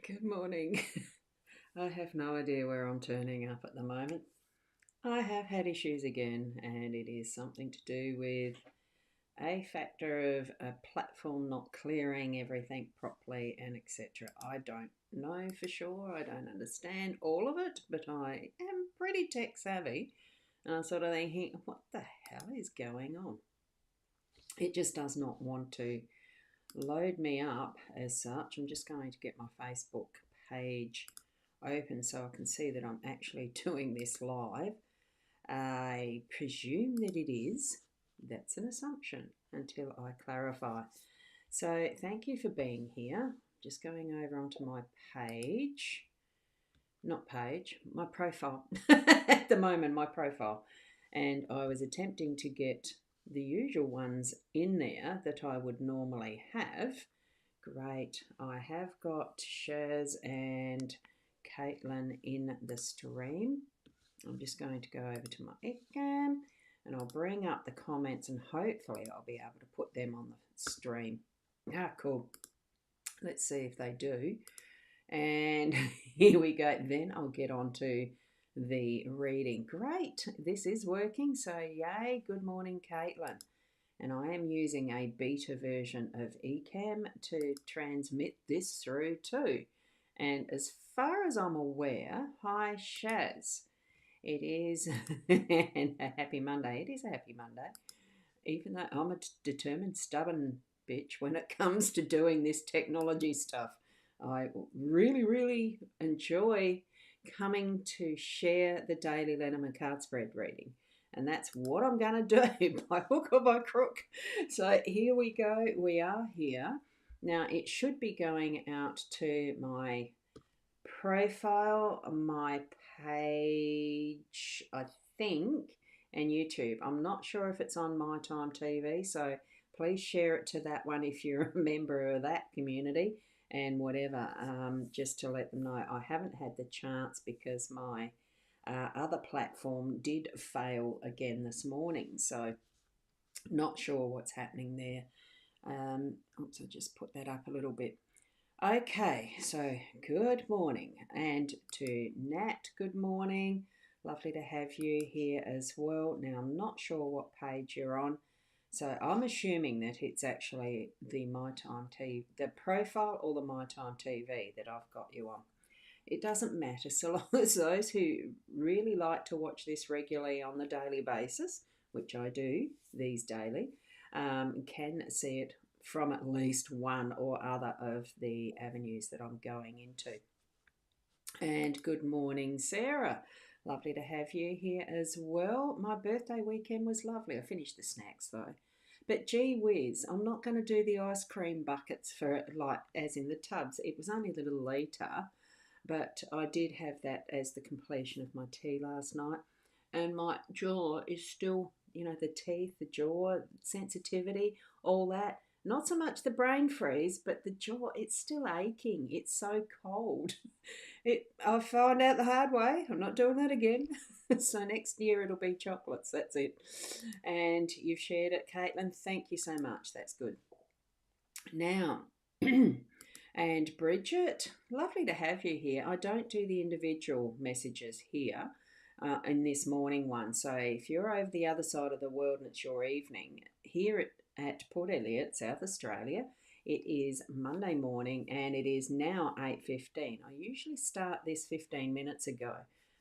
Good morning. I have no idea where I'm turning up at the moment. I have had issues again, and it is something to do with a factor of a platform not clearing everything properly and etc. I don't know for sure. I don't understand all of it, but I am pretty tech savvy. And I'm sort of thinking, what the hell is going on? It just does not want to load me up as such. I'm just going to get my Facebook page open so I can see that I'm actually doing this live. I presume that it is. That's an assumption until I clarify. So thank you for being here. Just going over onto my page. Not page, my profile. At the moment, my profile. And I was attempting to get the usual ones in there that I would normally have. Great. I have got Shaz and Caitlin in the stream. I'm just going to go over to my Ecam and I'll bring up the comments and hopefully I'll be able to put them on the stream. Ah, cool. Let's see if they do. And here we go. Then I'll get on to the reading. Great. This is working. So yay. Good morning, Caitlin. And I am using a beta version of Ecamm to transmit this through too. And as far as I'm aware, hi Shaz. It is and a happy Monday. It is a happy Monday. Even though I'm a determined, stubborn bitch when it comes to doing this technology stuff. I really, really enjoy coming to share the Daily Lenormand card spread reading. And that's what I'm going to do by hook or by crook. So here we go. We are here. Now it should be going out to my profile, my page, I think, and YouTube. I'm not sure if it's on My Time TV, so please share it to that one if you're a member of that community and whatever, just to let them know. I haven't had the chance because my other platform did fail again this morning, so not sure what's happening there. Oops, I'll just put that up a little bit. Okay, so good morning, and to Nat, good morning. Lovely to have you here as well. Now, I'm not sure what page you're on, so I'm assuming that it's actually the My Time TV, the profile or the My Time TV that I've got you on. It doesn't matter so long as those who really like to watch this regularly on the daily basis, which I do, these daily, can see it from at least one or other of the avenues that I'm going into. And good morning, Sarah. Lovely to have you here as well. My birthday weekend was lovely. I finished the snacks though. But gee whiz, I'm not going to do the ice cream buckets for like as in the tubs. It was only a little later, but I did have that as the completion of my tea last night. And my jaw is still, the teeth, the jaw, sensitivity, all that. Not so much the brain freeze, but the jaw, it's still aching. It's so cold. I found out the hard way. I'm not doing that again. So next year it'll be chocolates. That's it. And you've shared it, Caitlin. Thank you so much. That's good. Now, and Bridget, lovely to have you here. I don't do the individual messages here in this morning one. So if you're over the other side of the world and it's your evening, here at Port Elliot, South Australia, it is Monday morning and it is now 8:15. I usually start this 15 minutes ago,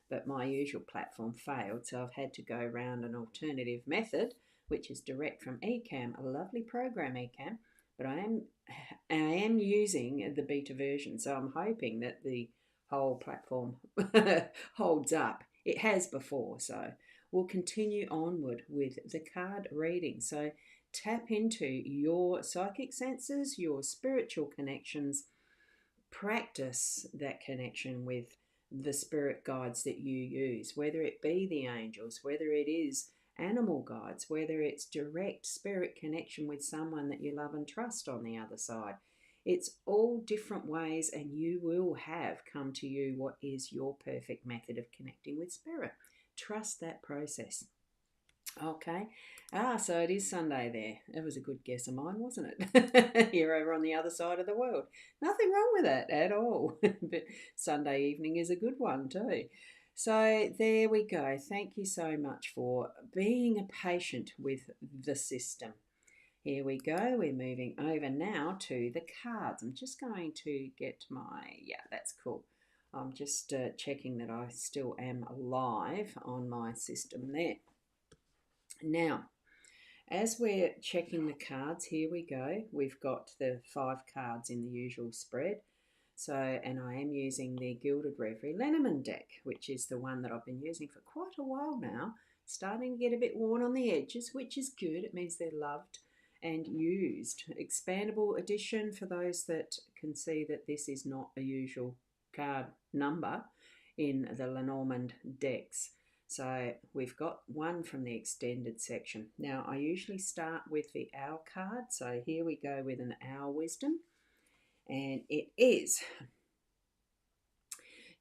but my usual platform failed, so I've had to go around an alternative method, which is direct from Ecamm, a lovely program, Ecamm, but I am using the beta version, so I'm hoping that the whole platform holds up. It has before, so we'll continue onward with the card reading. So tap into your psychic senses, your spiritual connections, practice that connection with the spirit guides that you use, whether it be the angels, whether it is animal guides, whether it's direct spirit connection with someone that you love and trust on the other side. It's all different ways, and you will have come to you what is your perfect method of connecting with spirit. Trust that process. Okay. So it is Sunday there. It was a good guess of mine, wasn't it? You're over on the other side of the world. Nothing wrong with that at all. But Sunday evening is a good one too. So there we go. Thank you so much for being a patient with the system. Here we go. We're moving over now to the cards. I'm just going to get yeah, that's cool. I'm just checking that I still am live on my system there. Now, as we're checking the cards, here we go. We've got the 5 cards in the usual spread. So, and I am using the Gilded Reverie Lenormand deck, which is the one that I've been using for quite a while now. Starting to get a bit worn on the edges, which is good. It means they're loved and used. Expandable edition for those that can see that this is not a usual card number in the Lenormand decks. So we've got one from the extended section. Now I usually start with the Owl card. So here we go with an Owl Wisdom. And it is,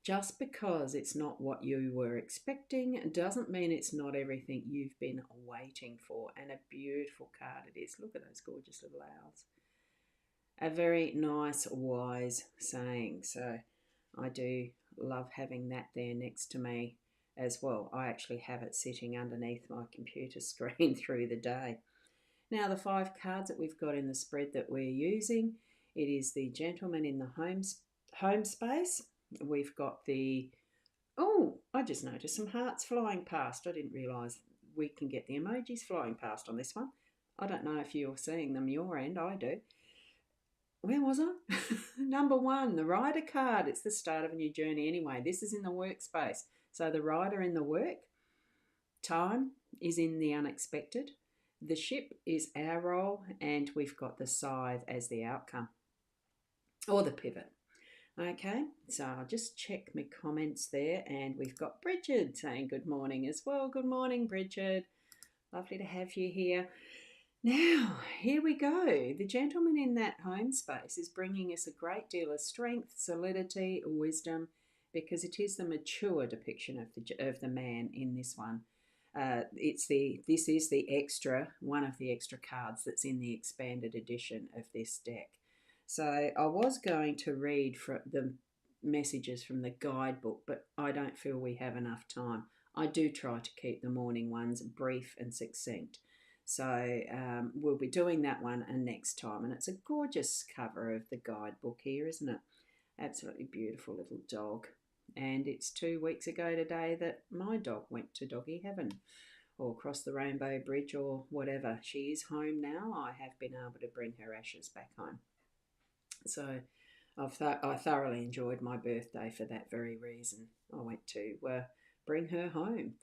just because it's not what you were expecting doesn't mean it's not everything you've been waiting for. And a beautiful card it is. Look at those gorgeous little owls. A very nice, wise saying. So I do love having that there next to me as well. I actually have it sitting underneath my computer screen through the day. Now the 5 cards that we've got in the spread that we're using, it is the Gentleman in the home space. We've got the, oh, I just noticed some hearts flying past. I didn't realise we can get the emojis flying past on this one. I don't know if you're seeing them your end. I do. Where was I? Number 1, the Rider card. It's the start of a new journey anyway. This is in the workspace. So the Rider in the work. Time is in the unexpected. The Ship is our role. And we've got the Scythe as the outcome. Or the pivot. Okay, so I'll just check my comments there. And we've got Bridget saying good morning as well. Good morning, Bridget. Lovely to have you here. Now, here we go. The Gentleman in that home space is bringing us a great deal of strength, solidity, wisdom, because it is the mature depiction of the man in this one. This is the extra, one of the extra cards that's in the expanded edition of this deck. So I was going to read from the messages from the guidebook, but I don't feel we have enough time. I do try to keep the morning ones brief and succinct. So we'll be doing that one next time. And it's a gorgeous cover of the guidebook here, isn't it? Absolutely beautiful little dog. And it's 2 weeks ago today that my dog went to doggy heaven or across the Rainbow Bridge or whatever. She is home now. I have been able to bring her ashes back home. So I thoroughly enjoyed my birthday for that very reason. I went to bring her home.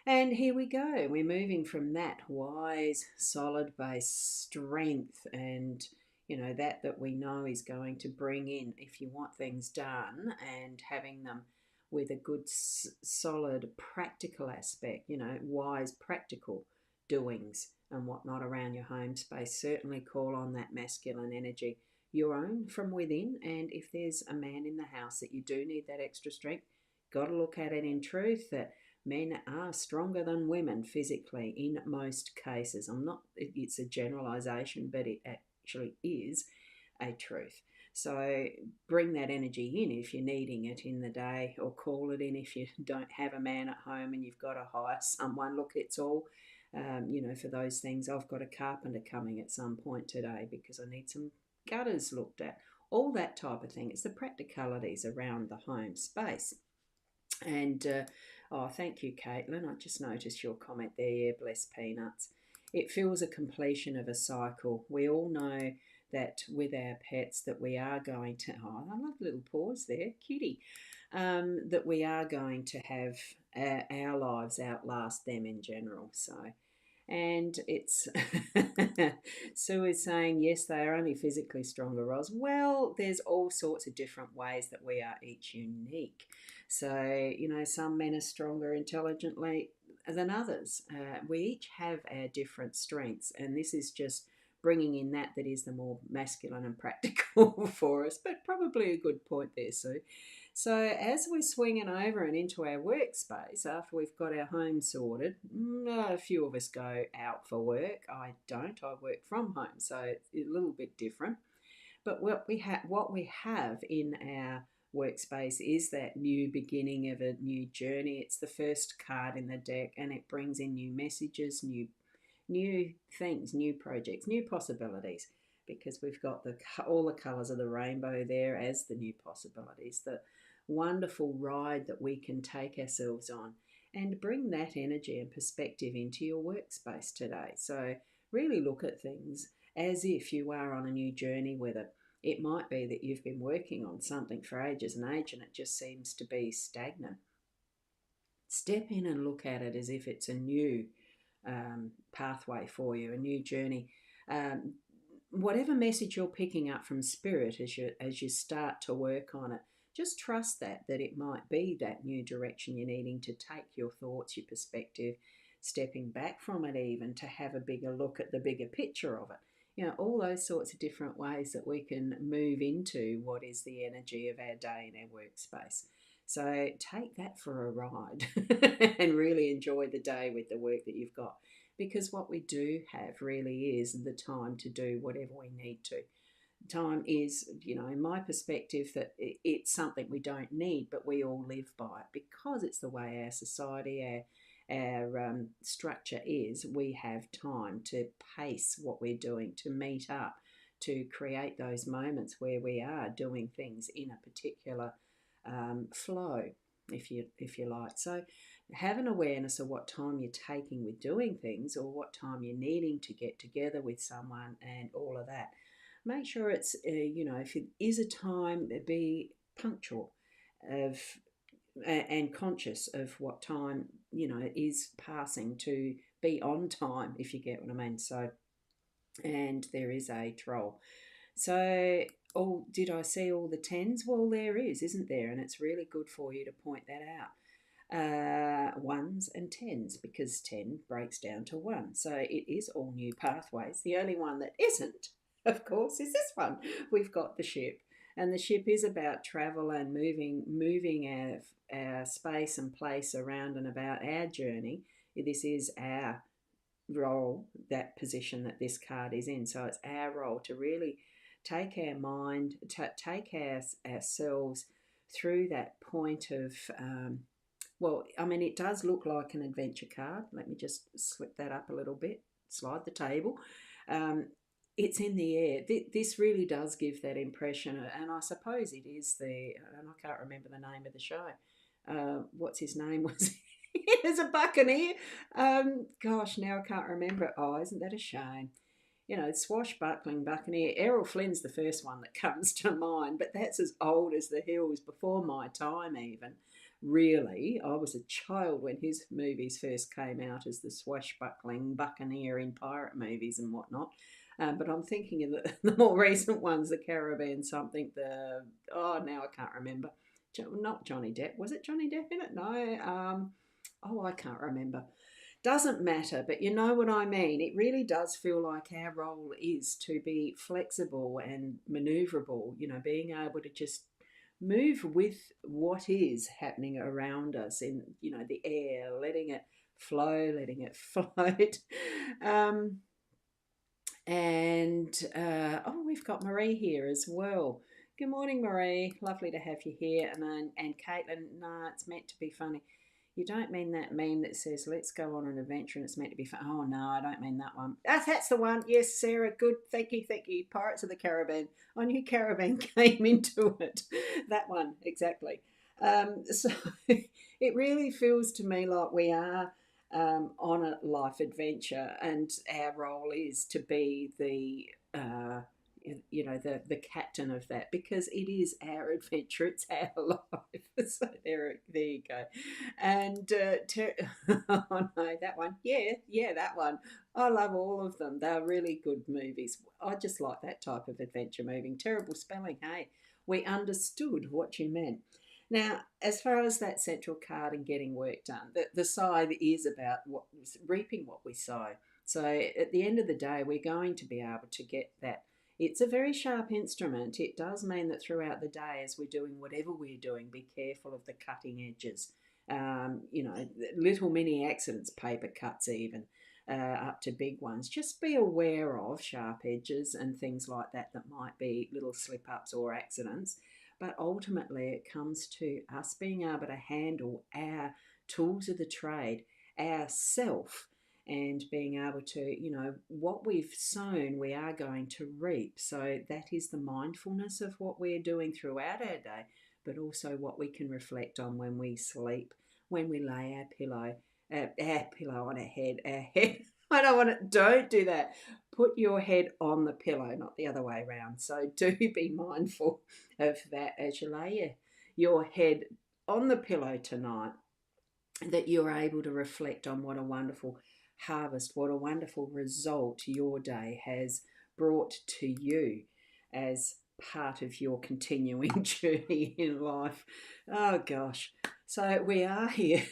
And here we go. We're moving from that wise, solid base strength and, that we know is going to bring in, if you want things done, and having them with a good, solid, practical aspect, wise, practical doings and whatnot around your home space. Certainly call on that masculine energy, your own from within. And if there's a man in the house that you do need that extra strength, got to look at it in truth that men are stronger than women physically in most cases. It's a generalization, but it actually is a truth. So bring that energy in if you're needing it in the day, or call it in if you don't have a man at home and you've got to hire someone. Look, it's all, for those things. I've got a carpenter coming at some point today because I need some gutters looked at. All that type of thing. It's the practicalities around the home space. And thank you, Caitlin. I just noticed your comment there. Yeah, bless peanuts. It feels a completion of a cycle. We all know that with our pets that we are going to, I love the little pause there, cutie, that we are going to have our lives outlast them in general. So, and it's Sue is saying, yes, they are only physically stronger, Ros. Well, there's all sorts of different ways that we are each unique. So, some men are stronger intelligently than others. We each have our different strengths, and this is just bringing in that is the more masculine and practical for us, but probably a good point there, Sue. So as we're swinging over and into our workspace, after we've got our home sorted, a few of us go out for work. I don't. I work from home, so it's a little bit different. But what we have in our workspace is that new beginning of a new journey. It's the first card in the deck, and it brings in new messages, new things, new projects, new possibilities, because we've got all the colours of the rainbow there as the new possibilities, the wonderful ride that we can take ourselves on, and bring that energy and perspective into your workspace today. So really look at things as if you are on a new journey with it. It might be that you've been working on something for ages and it just seems to be stagnant. Step in and look at it as if it's a new pathway for you, a new journey. Whatever message you're picking up from spirit as you start to work on it, just trust that it might be that new direction you're needing to take your thoughts, your perspective, stepping back from it even to have a bigger look at the bigger picture of it. All those sorts of different ways that we can move into what is the energy of our day in our workspace. So take that for a ride and really enjoy the day with the work that you've got, because what we do have really is the time to do whatever we need to. Time is, in my perspective, that it's something we don't need, but we all live by it because it's the way our society, our structure is. We have time to pace what we're doing, to meet up, to create those moments where we are doing things in a particular flow, if you like. So have an awareness of what time you're taking with doing things, or what time you're needing to get together with someone, and all of that. Make sure it's if it is a time, be punctual and conscious of what time is passing, to be on time, if you get what I mean. So, and there is a troll. So, did I see all the tens? Well, there is, isn't there? And it's really good for you to point that out. Ones and tens, because 10 breaks down to 1. So it is all new pathways. The only one that isn't, of course, is this one. We've got the ship. And the ship is about travel and moving our space and place around and about our journey. This is our role, that position that this card is in. So it's our role to really take our mind, take ourselves through that point of, it does look like an adventure card. Let me just slip that up a little bit, slide the table. It's in the air. This really does give that impression, and I suppose it is and I can't remember the name of the show. What's his name? Was there's a buccaneer. Gosh, now I can't remember it. Oh, isn't that a shame? Swashbuckling buccaneer. Errol Flynn's the first one that comes to mind, but that's as old as the hills, before my time even. Really, I was a child when his movies first came out as the swashbuckling buccaneer in pirate movies and whatnot. But I'm thinking of the more recent ones, the Caribbean something, now I can't remember. Not Johnny Depp. Was it Johnny Depp in it? No. I can't remember. Doesn't matter, but you know what I mean. It really does feel like our role is to be flexible and maneuverable, being able to just move with what is happening around us in, the air, letting it flow, letting it float. We've got Marie here as well. Good morning, Marie. Lovely to have you here. And Caitlin, no, it's meant to be funny. You don't mean that meme that says, let's go on an adventure and it's meant to be fun. Oh, no, I don't mean that one. That's the one. Yes, Sarah, good. Thank you. Pirates of the Caribbean. I knew Caribbean came into it. That one, exactly. So it really feels to me like we are on a life adventure, and our role is to be the captain of that, because it is our adventure, it's our life. So there you go. And oh no, that one, yeah, that one. I love all of them. They're really good movies. I just like that type of adventure movie. Terrible spelling, hey. We understood what you meant. Now, as far as that central card and getting work done, the scythe is about reaping what we sow. So at the end of the day, we're going to be able to get that. It's a very sharp instrument. It does mean that throughout the day, as we're doing whatever we're doing, be careful of the cutting edges. Little mini accidents, paper cuts even, up to big ones. Just be aware of sharp edges and things like that that might be little slip ups or accidents. But ultimately, it comes to us being able to handle our tools of the trade, our self, and being able to, what we've sown, we are going to reap. So that is the mindfulness of what we're doing throughout our day, but also what we can reflect on when we sleep, when we lay our pillow on our head, I don't do that. Put your head on the pillow, not the other way around. So do be mindful of that as you lay your head on the pillow tonight, that you're able to reflect on what a wonderful harvest, what a wonderful result your day has brought to you as part of your continuing journey in life. Oh gosh. So we are here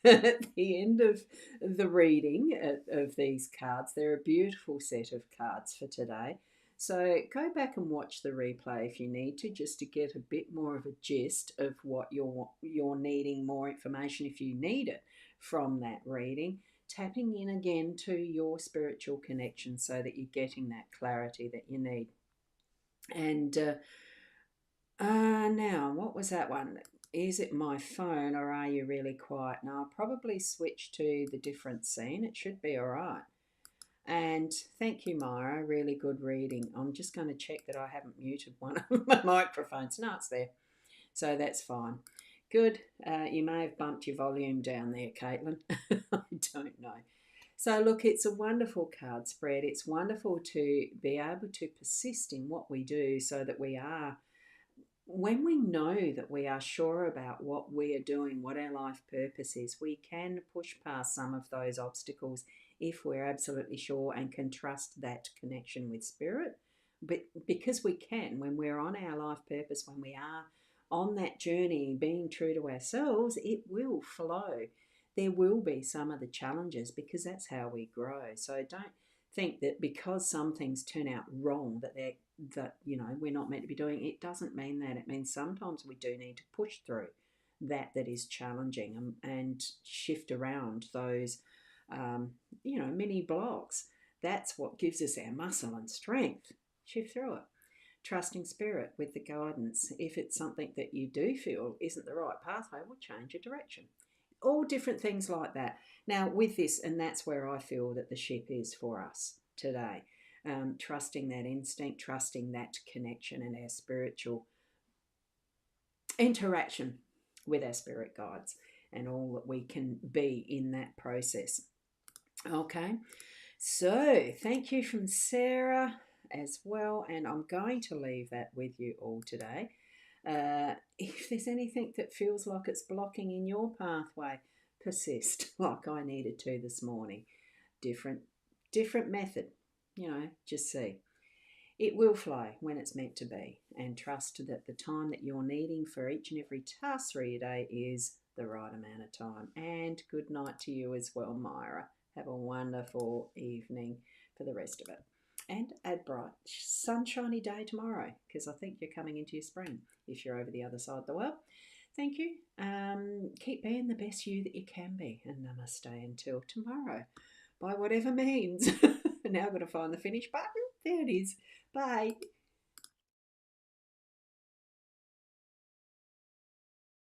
at the end of the reading of these cards. They're a beautiful set of cards for today. So go back and watch the replay if you need to, just to get a bit more of a gist of what you're needing more information if you need it from that reading. Tapping in again to your spiritual connection so that you're getting that clarity that you need. And now, what was that one? Is it my phone or are you really quiet? Now, I'll probably switch to the different scene. It should be all right. And thank you, Myra. Really good reading. I'm just going to check that I haven't muted one of my microphones. No, it's there. So that's fine. Good. You may have bumped your volume down there, Caitlin. I don't know. So look, it's a wonderful card spread. It's wonderful to be able to persist in what we do so that we are, when we know that we are sure about what we are doing, what our life purpose is, we can push past some of those obstacles if we're absolutely sure and can trust that connection with spirit. But because we can, when we're on our life purpose, when we are on that journey, being true to ourselves, it will flow. There will be some of the challenges because that's how we grow. So don't think that because some things turn out wrong that we're not meant to be doing. It doesn't mean that. It means sometimes we do need to push through that is challenging, and shift around those mini blocks. That's what gives us our muscle and strength. Shift through it, trusting spirit with the guidance. If it's something that you do feel isn't the right pathway, we'll change your direction. All different things like that. Now with this, and that's where I feel that the ship is for us today. Trusting that instinct, trusting that connection and our spiritual interaction with our spirit guides and all that we can be in that process. Okay, so thank you from Sarah as well, and I'm going to leave that with you all today. If there's anything that feels like it's blocking in your pathway, persist like I needed to this morning. Different method, just see. It will flow when it's meant to be, and trust that the time that you're needing for each and every task through your day is the right amount of time. And good night to you as well, Myra. Have a wonderful evening for the rest of it. And a bright, sunshiny day tomorrow, because I think you're coming into your spring if you're over the other side of the world. Thank you. Keep being the best you that you can be. And namaste until tomorrow, by whatever means. Now I've got to find the finish button. There it is. Bye.